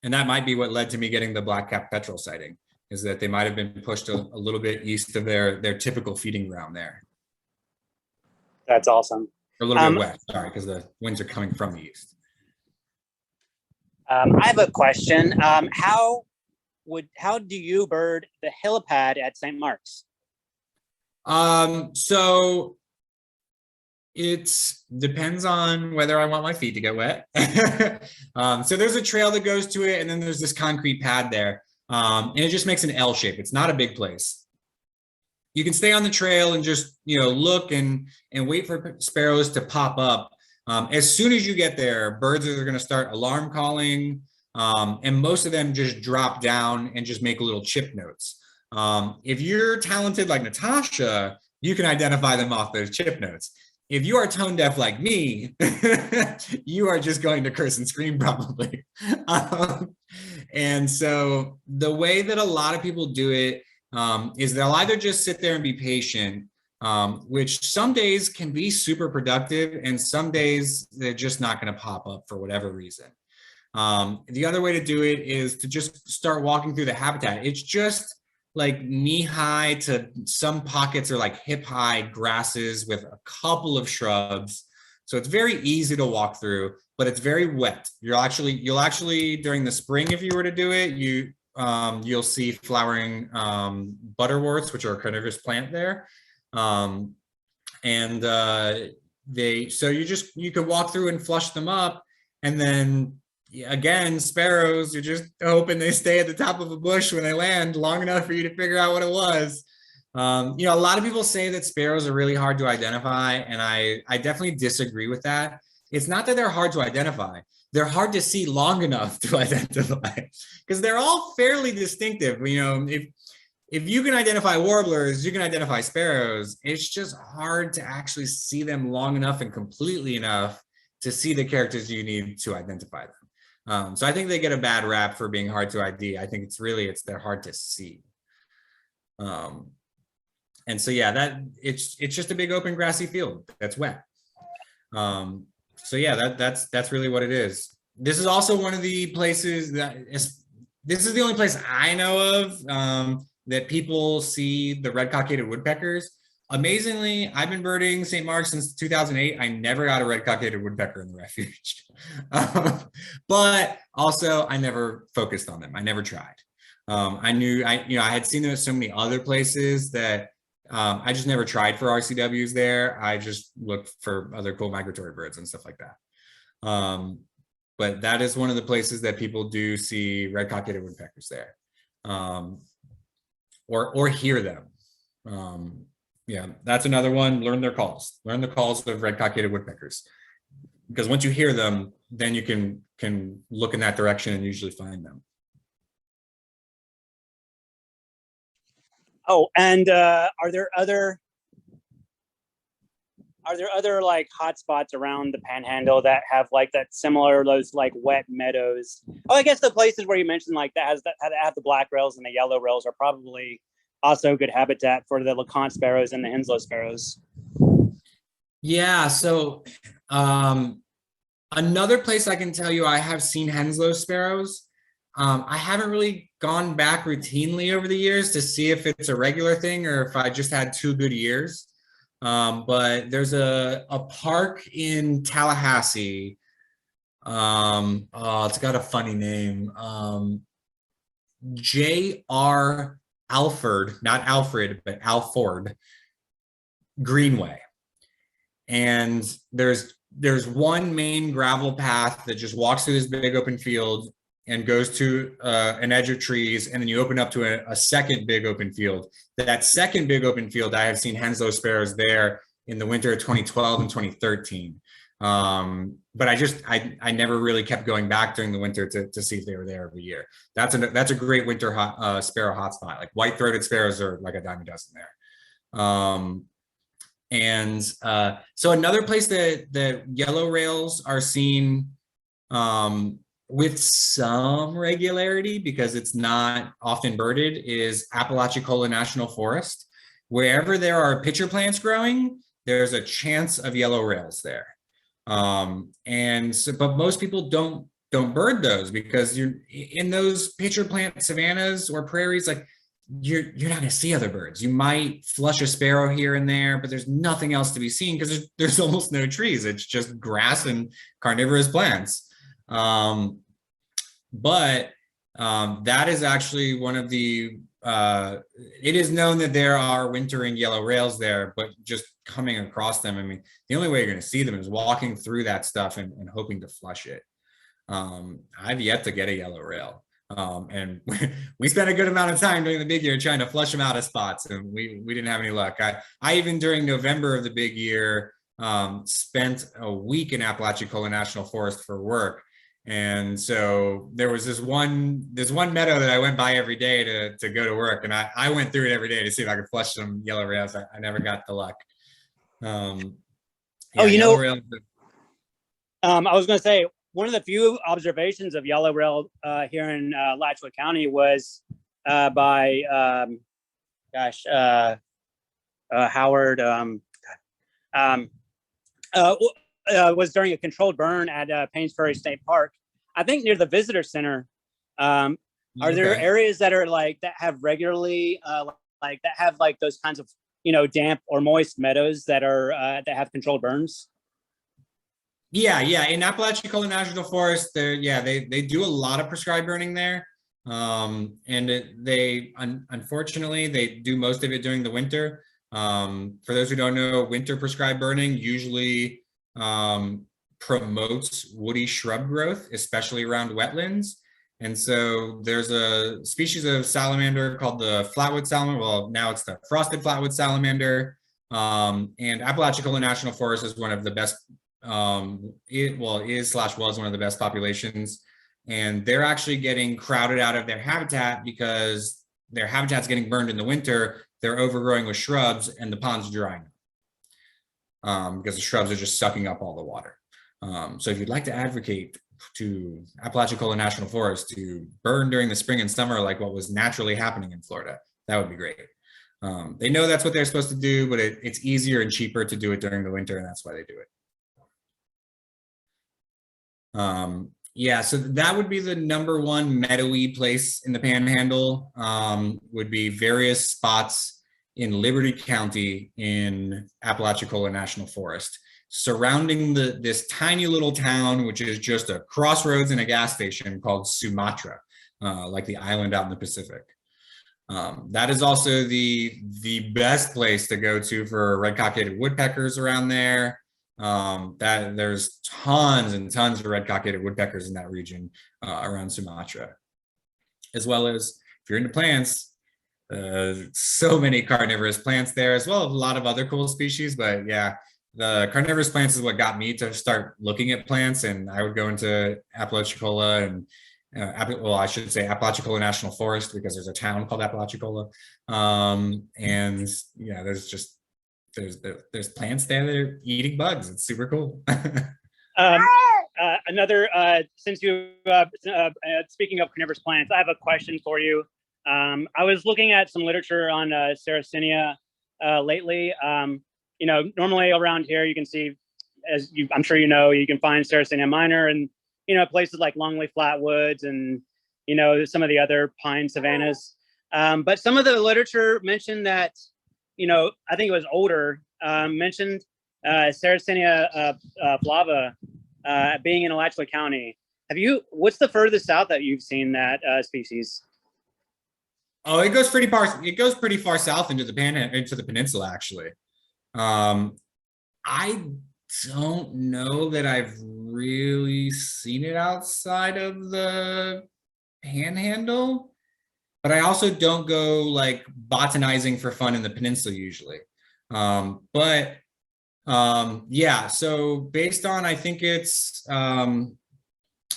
And that might be what led to me getting the black-capped petrel sighting, is that they might have been pushed a little bit east of their typical feeding ground there. That's awesome. Or a little bit west, sorry, because the winds are coming from the east. I have a question. How do you bird the helipad at St. Mark's? So it depends on whether I want my feet to get wet. So there's a trail that goes to it, and then there's this concrete pad there. And it just makes an L shape. It's not a big place. You can stay on the trail and just, look and wait for sparrows to pop up. As soon as you get there, birds are going to start alarm calling, and most of them just drop down and just make little chip notes. If you're talented like Natasza, you can identify them off those chip notes. If you are tone deaf like me, you are just going to curse and scream probably. And so the way that a lot of people do it is they'll either just sit there and be patient, which some days can be super productive, and some days they're just not going to pop up for whatever reason. The other way to do it is to just start walking through the habitat. It's just like knee-high to some pockets are like hip-high grasses with a couple of shrubs. So it's very easy to walk through, but it's very wet. You'll actually during the spring, if you were to do it, you'll see flowering butterworts, which are a carnivorous plant there. So you could walk through and flush them up, and then again, sparrows, you're just hoping they stay at the top of a bush when they land long enough for you to figure out what it was. A lot of people say that sparrows are really hard to identify, and I definitely disagree with that. It's not that they're hard to identify. They're hard to see long enough to identify, because they're all fairly distinctive. If you can identify warblers, you can identify sparrows. It's just hard to actually see them long enough and completely enough to see the characters you need to identify them. So I think they get a bad rap for being hard to ID. I think they're hard to see. And so yeah, it's just a big open grassy field that's wet. So yeah, that's really what it is. This is also one of the places this is the only place I know of that people see the red-cockaded woodpeckers. Amazingly, I've been birding St. Mark's since 2008. I never got a red-cockaded woodpecker in the refuge. But also I never focused on them. I never tried. I had seen them at so many other places that I just never tried for RCWs there. I just looked for other cool migratory birds and stuff like that. But that is one of the places that people do see red-cockaded woodpeckers there, or hear them. Yeah, that's another one. Learn their calls. Learn the calls of red-cockaded woodpeckers, because once you hear them, then you can look in that direction and usually find them. Oh, and are there other like hotspots around the Panhandle that have like that similar, those like wet meadows? Oh, I guess the places where you mentioned like that have the black rails and the yellow rails are probably also good habitat for the LeConte sparrows and the Henslow sparrows. Yeah, so another place I can tell you I have seen Henslow sparrows. I haven't really gone back routinely over the years to see if it's a regular thing or if I just had 2 good years. But there's a park in Tallahassee. It's got a funny name. J.R. Alford, not Alfred, but Alford Greenway. And there's one main gravel path that just walks through this big open field and goes to an edge of trees, and then you open up to a second big open field. That second big open field, I have seen Henslow sparrows there in the winter of 2012 and 2013. But I never really kept going back during the winter to see if they were there every year. That's a great winter sparrow hotspot. Like white-throated sparrows are like a dime a dozen there. So another place that yellow rails are seen with some regularity, because it's not often birded, is Apalachicola National Forest. Wherever there are pitcher plants growing, there's a chance of yellow rails there. But most people don't bird those, because you're in those pitcher plant savannas or prairies, like you're not going to see other birds. You might flush a sparrow here and there, but there's nothing else to be seen because there's almost no trees. It's just grass and carnivorous plants. But that is actually one of the, it is known that there are wintering yellow rails there, but just coming across them, I mean, the only way you're going to see them is walking through that stuff and hoping to flush it. I've yet to get a yellow rail. And we spent a good amount of time during the big year trying to flush them out of spots, and we didn't have any luck. I even during November of the big year spent a week in Apalachicola National Forest for work. And so there was this one meadow that I went by every day to go to work, and I went through it every day to see if I could flush some yellow rails. I never got the luck. Yeah, I was going to say, one of the few observations of yellow rail here in Alachua County was by Howard. Was during a controlled burn at Paynes Ferry State Park, I think near the visitor center. Are there areas that are like that have regularly like that have like those kinds of damp or moist meadows that are that have controlled burns? Yeah, in Apalachicola National Forest, they do a lot of prescribed burning there, and unfortunately they do most of it during the winter. For those who don't know, winter prescribed burning usually promotes woody shrub growth, especially around wetlands. And so there's a species of salamander called the flatwood salamander. Well, now it's the frosted flatwood salamander. And Apalachicola National Forest is one of the best. Was one of the best populations, and they're actually getting crowded out of their habitat because their habitat's getting burned in the winter. They're overgrowing with shrubs, and the pond's drying because the shrubs are just sucking up all the water. So if you'd like to advocate to Apalachicola National Forest to burn during the spring and summer like what was naturally happening in Florida, that would be great. They know that's what they're supposed to do, but it's easier and cheaper to do it during the winter, and that's why they do it. So that would be the number one meadowy place in the Panhandle. Would be various spots in Liberty County in Apalachicola National Forest, surrounding this tiny little town, which is just a crossroads and a gas station called Sumatra, like the island out in the Pacific. That is also the best place to go to for red-cockaded woodpeckers around there. That there's tons and tons of red-cockaded woodpeckers in that region around Sumatra, as well as if you're into plants, so many carnivorous plants there, as well as a lot of other cool species. But yeah, the carnivorous plants is what got me to start looking at plants, and I would go into Apalachicola and I should say Apalachicola National Forest, because there's a town called Apalachicola, and yeah, there's plants there that are eating bugs. It's super cool. Since you speaking of carnivorous plants, I have a question for you. I was looking at some literature on Sarracenia lately. Normally around here you can see, I'm sure you can find Sarracenia minor and places like Longleaf Flatwoods and some of the other pine savannas. But some of the literature mentioned that I think it was older, mentioned Sarracenia flava being in Alachua County. What's the furthest south that you've seen that species? Oh, it goes pretty far south into the peninsula, actually. I don't know that I've really seen it outside of the Panhandle. But I also don't go like botanizing for fun in the peninsula usually. So based on, I think it's, what's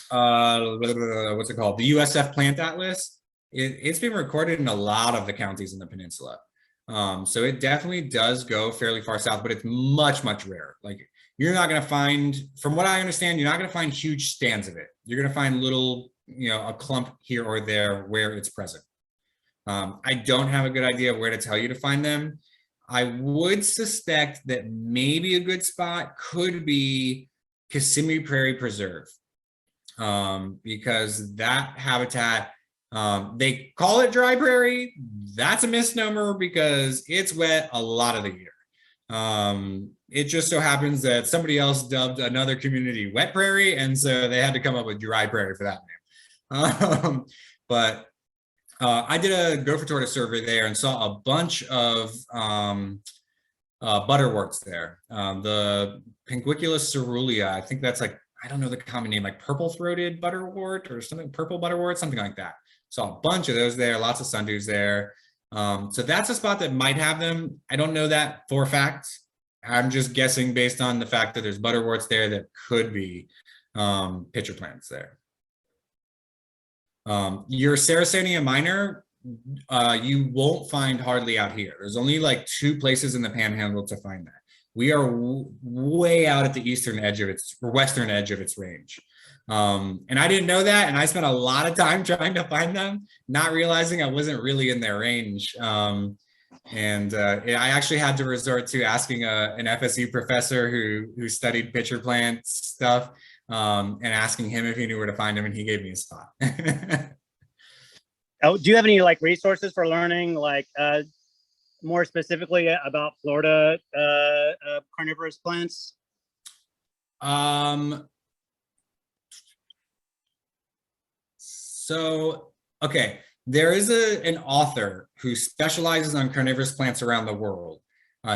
it called? The USF Plant Atlas. It's been recorded in a lot of the counties in the peninsula. So it definitely does go fairly far south, but it's much, much rarer. Like you're not going to find, from what I understand, you're not going to find huge stands of it. You're going to find little, a clump here or there where it's present. I don't have a good idea of where to tell you to find them. I would suspect that maybe a good spot could be Kissimmee Prairie Preserve, because that habitat, they call it dry prairie. That's a misnomer because it's wet a lot of the year. It just so happens that somebody else dubbed another community wet prairie, and so they had to come up with dry prairie for that But I did a gopher tortoise survey there and saw a bunch of butterworts there. The Pinguiculus cerulean, I think that's like, I don't know the common name, like purple-throated butterwort or something, purple butterwort, something like that. Saw a bunch of those there, lots of sundews there. So that's a spot that might have them. I don't know that for a fact. I'm just guessing based on the fact that there's butterworts there that could be pitcher plants there. Your Sarracenia minor, you won't find hardly out here. There's only like 2 places in the Panhandle to find that. We are way out at the eastern edge of its, or western edge of its range. And I didn't know that, and I spent a lot of time trying to find them, not realizing I wasn't really in their range. I actually had to resort to asking an FSU professor who studied pitcher plant stuff, and asking him if he knew where to find them, and he gave me a spot. Oh, do you have any like resources for learning, like more specifically about Florida carnivorous plants? So, okay, there is an author who specializes on carnivorous plants around the world.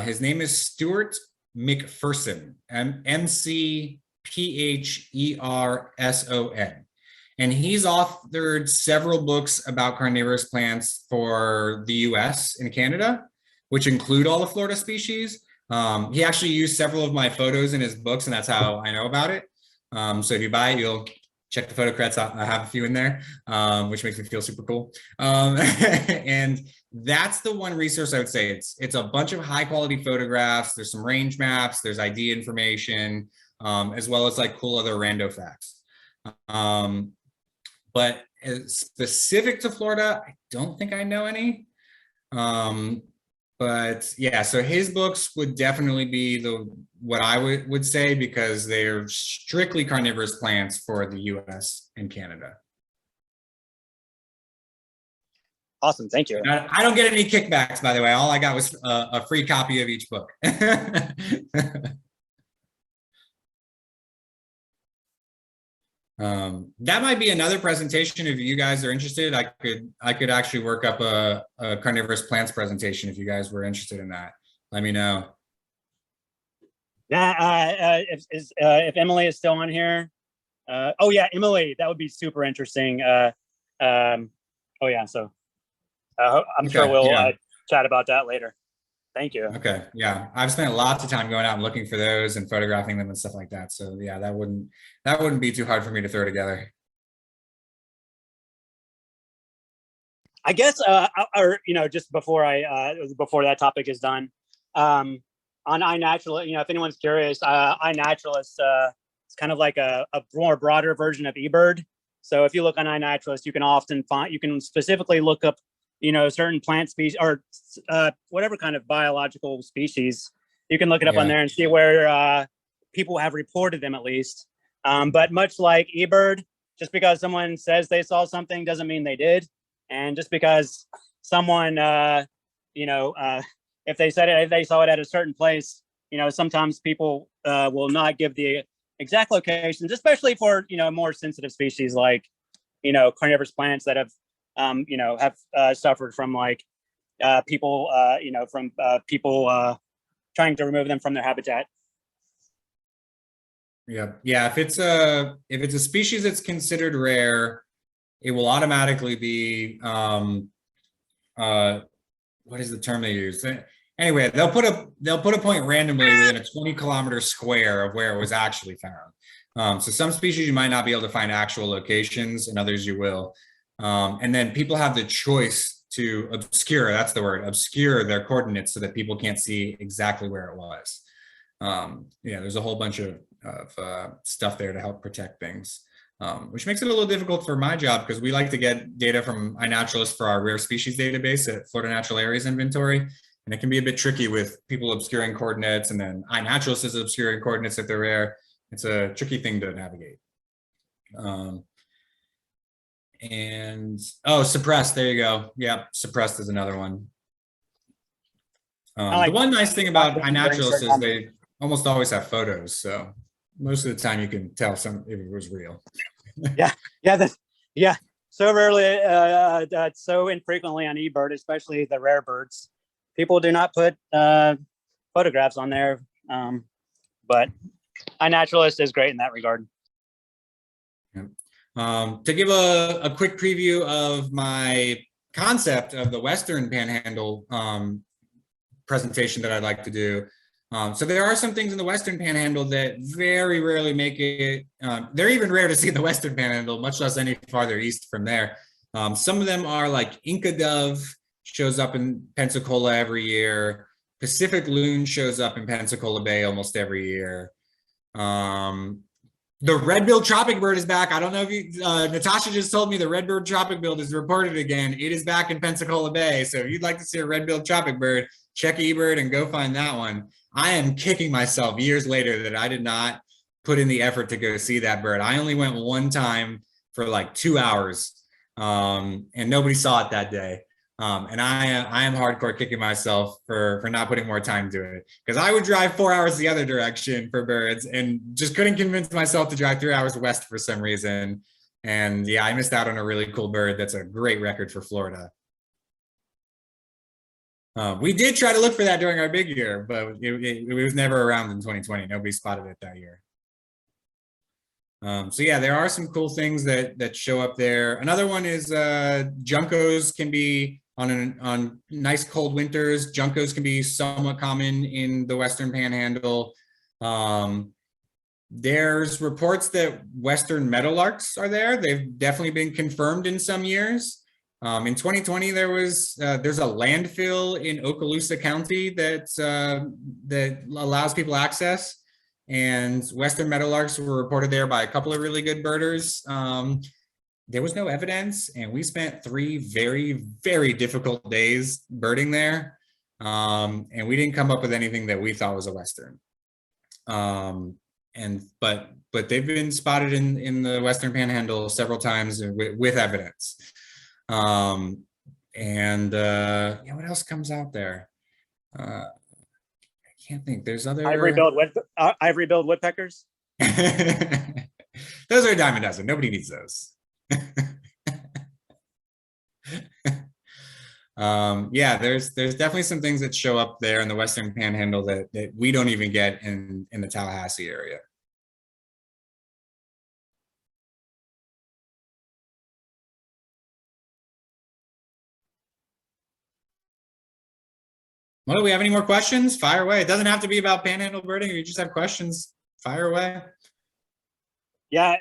His name is Stuart McPherson, McPherson. And he's authored several books about carnivorous plants for the US and Canada, which include all the Florida species. He actually used several of my photos in his books, and that's how I know about it. So if you buy it, you'll check the photo credits out. I have a few in there, which makes me feel super cool. And that's the one resource I would say. It's a bunch of high quality photographs. There's some range maps, there's ID information, as well as like cool other rando facts. But specific to Florida, I don't think I know any. But yeah, so his books would definitely be what I would say, because they're strictly carnivorous plants for the US and Canada. Awesome, thank you. I don't get any kickbacks, by the way. All I got was a free copy of each book. That might be another presentation if you guys are interested. I could actually work up a carnivorous plants presentation if you guys were interested in that. Let me know. Yeah, if Emily is still on here. Oh yeah, Emily, that would be super interesting. Oh yeah, so I'm sure we'll chat about that later. Thank you. Okay, yeah, I've spent lots of time going out and looking for those and photographing them and stuff like that. So yeah, that wouldn't be too hard for me to throw together. I guess, or just before before that topic is done, on iNaturalist, if anyone's curious, iNaturalist it's kind of like a more broader version of eBird. So if you look on iNaturalist, you can often find, you can specifically look up certain plant species or whatever kind of biological species. You can look it up on there and see where people have reported them, at least. But much like eBird, just because someone says they saw something doesn't mean they did. And just because someone, if they said it, if they saw it at a certain place, sometimes people will not give the exact locations, especially for, more sensitive species like, carnivorous plants that have suffered from like people, from people trying to remove them from their habitat. Yeah. If it's a species that's considered rare, it will automatically be what is the term they use? Anyway, they'll put a point randomly within a 20-kilometer square of where it was actually found. So some species you might not be able to find actual locations, and others you will. And then people have the choice to obscure, that's the word, obscure their coordinates so that people can't see exactly where it was. There's a whole bunch of stuff there to help protect things, which makes it a little difficult for my job because we like to get data from iNaturalist for our rare species database at Florida Natural Areas Inventory. And it can be a bit tricky with people obscuring coordinates, and then iNaturalist is obscuring coordinates if they're rare. It's a tricky thing to navigate. Suppressed, there you go. Yeah, suppressed is another one. The one nice thing about iNaturalist is they almost always have photos, so most of the time you can tell if it was real. Yeah, so rarely, so infrequently on eBird, especially the rare birds. People do not put photographs on there, but iNaturalist is great in that regard. To give a quick preview of my concept of the Western Panhandle presentation that I'd like to do. So there are some things in the Western Panhandle that very rarely make it. They're even rare to see in the Western Panhandle, much less any farther east from there. Some of them are like Inca dove shows up in Pensacola every year. Pacific loon shows up in Pensacola Bay almost every year. The red-billed tropic bird is back. I don't know if you, Natasza just told me the red-billed tropic bird is reported again. It is back in Pensacola Bay. So if you'd like to see a red-billed tropic bird, check eBird and go find that one. I am kicking myself years later that I did not put in the effort to go see that bird. I only went one time for like 2 hours, and nobody saw it that day. And I am hardcore kicking myself for not putting more time to it, because I would drive 4 hours the other direction for birds and just couldn't convince myself to drive 3 hours west for some reason. And yeah, I missed out on a really cool bird. That's a great record for Florida. We did try to look for that during our big year, but it was never around in 2020. Nobody spotted it that year. So yeah, there are some cool things that show up there. Another one is juncos can be on nice cold winters. Juncos can be somewhat common in the Western Panhandle. There's reports that Western meadowlarks are there. They've definitely been confirmed in some years. In 2020, there's a landfill in Okaloosa County that allows people access, and Western meadowlarks were reported there by a couple of really good birders. There was no evidence, and we spent 3 very, very difficult days birding there, and we didn't come up with anything that we thought was a Western. But they've been spotted in the Western Panhandle several times with evidence. Yeah, what else comes out there? I can't think. There's other ivory-billed woodpeckers. Those are a dime a dozen. Nobody needs those. Yeah, there's definitely some things that show up there in the Western Panhandle that we don't even get in the Tallahassee area. Well, do we have any more questions? Fire away. It doesn't have to be about panhandle birding. If you just have questions, fire away. Yeah,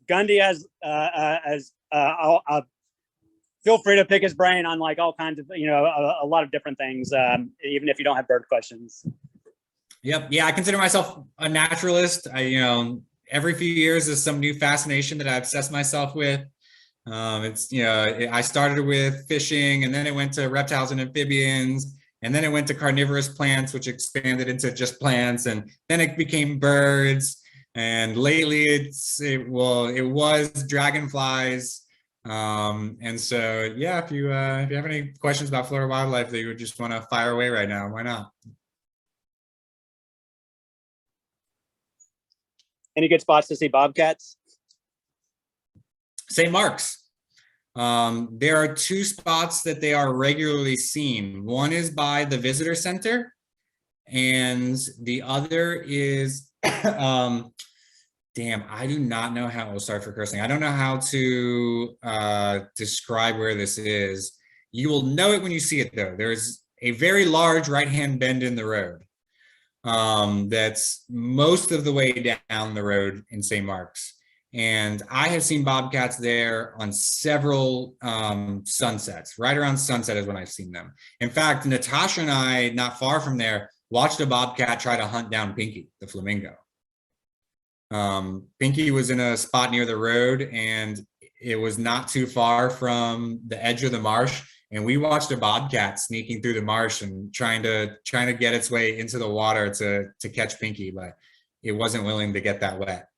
Gundy has I'll feel free to pick his brain on like all kinds of, a lot of different things, even if you don't have bird questions. Yep. Yeah, I consider myself a naturalist. Every few years there's some new fascination that I obsess myself with. I started with fishing, and then it went to reptiles and amphibians, and then it went to carnivorous plants, which expanded into just plants, and then it became birds. And lately it was dragonflies. And so, yeah, if you have any questions about Florida wildlife that you would just want to fire away right now, why not? Any good spots to see bobcats? St. Mark's. There are 2 spots that they are regularly seen. One is by the visitor center, and the other is, damn, I do not know how, oh, sorry for cursing. I don't know how to describe where this is. You will know it when you see it though. There's a very large right-hand bend in the road. That's most of the way down the road in St. Mark's. And I have seen bobcats there on several sunsets. Right around sunset is when I've seen them. In fact, Natasza and I, not far from there, watched a bobcat try to hunt down Pinky, the flamingo. Pinky was in a spot near the road, and it was not too far from the edge of the marsh. And we watched a bobcat sneaking through the marsh and trying to get its way into the water to catch Pinky, but it wasn't willing to get that wet.